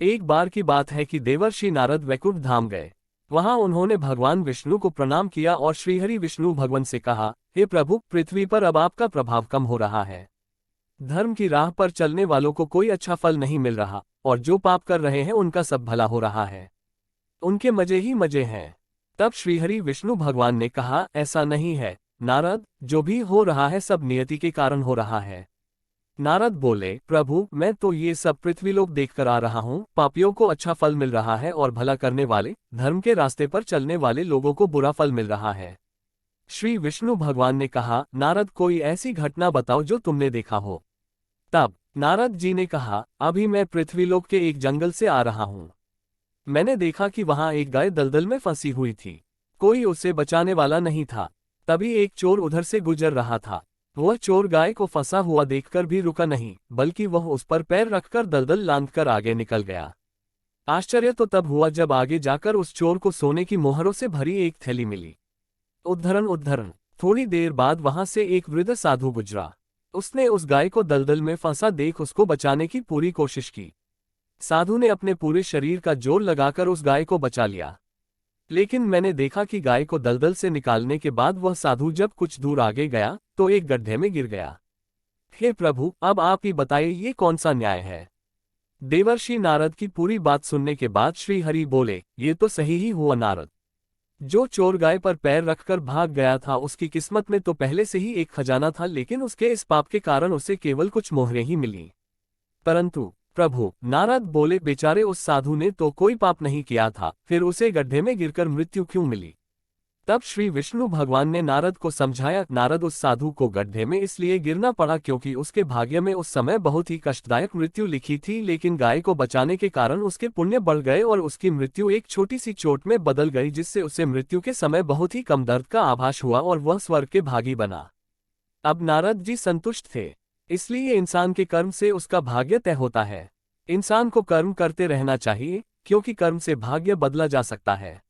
एक बार की बात है कि देवर्षि नारद वैकुंठ धाम गए। वहां उन्होंने भगवान विष्णु को प्रणाम किया और श्रीहरि विष्णु भगवान से कहा, हे प्रभु, पृथ्वी पर अब आपका प्रभाव कम हो रहा है। धर्म की राह पर चलने वालों को कोई अच्छा फल नहीं मिल रहा, और जो पाप कर रहे हैं उनका सब भला हो रहा है। उनके मजे ही मजे हैं। तब श्रीहरि विष्णु भगवान ने कहा, ऐसा नहीं है नारद, जो भी हो रहा है सब नियति के कारण हो रहा है। नारद बोले, प्रभु, मैं तो ये सब पृथ्वीलोक देखकर आ रहा हूँ। पापियों को अच्छा फल मिल रहा है और भला करने वाले, धर्म के रास्ते पर चलने वाले लोगों को बुरा फल मिल रहा है। श्री विष्णु भगवान ने कहा, नारद, कोई ऐसी घटना बताओ जो तुमने देखा हो। तब नारद जी ने कहा, अभी मैं पृथ्वीलोक के एक जंगल से आ रहा हूँ। मैंने देखा कि वहां एक गाय दलदल में फंसी हुई थी। कोई उसे बचाने वाला नहीं था। तभी एक चोर उधर से गुजर रहा था। वह चोर गाय को फंसा हुआ देखकर भी रुका नहीं, बल्कि वह उस पर पैर रखकर दलदल लांघकर आगे निकल गया। आश्चर्य तो तब हुआ जब आगे जाकर उस चोर को सोने की मोहरों से भरी एक थैली मिली। उद्धरण उद्धरण। थोड़ी देर बाद वहां से एक वृद्ध साधु गुजरा। उसने उस गाय को दलदल में फंसा देख उसको बचाने की पूरी कोशिश की। साधु ने अपने पूरे शरीर का जोर लगाकर उस गाय को बचा लिया। लेकिन मैंने देखा कि गाय को दलदल से निकालने के बाद वह साधु जब कुछ दूर आगे गया तो एक गड्ढे में गिर गया। हे प्रभु, अब आप ही बताइए ये कौन सा न्याय है। देवर्षि नारद की पूरी बात सुनने के बाद श्री हरि बोले, ये तो सही ही हुआ नारद। जो चोर गाय पर पैर रखकर भाग गया था उसकी किस्मत में तो पहले से ही एक खजाना था, लेकिन उसके इस पाप के कारण उसे केवल कुछ मोहरें ही मिली। परंतु प्रभु, नारद बोले, बेचारे उस साधु ने तो कोई पाप नहीं किया था, फिर उसे गड्ढे में गिरकर मृत्यु क्यों मिली। तब श्री विष्णु भगवान ने नारद को समझाया, नारद, उस साधु को गड्ढे में इसलिए गिरना पड़ा क्योंकि उसके भाग्य में उस समय बहुत ही कष्टदायक मृत्यु लिखी थी, लेकिन गाय को बचाने के कारण उसके पुण्य बढ़ गए और उसकी मृत्यु एक छोटी सी चोट में बदल गई, जिससे उसे मृत्यु के समय बहुत ही कम दर्द का आभास हुआ और वह स्वर्ग के भागी बना। अब नारद जी संतुष्ट थे। इसलिए इंसान के कर्म से उसका भाग्य तय होता है। इंसान को कर्म करते रहना चाहिए, क्योंकि कर्म से भाग्य बदला जा सकता है।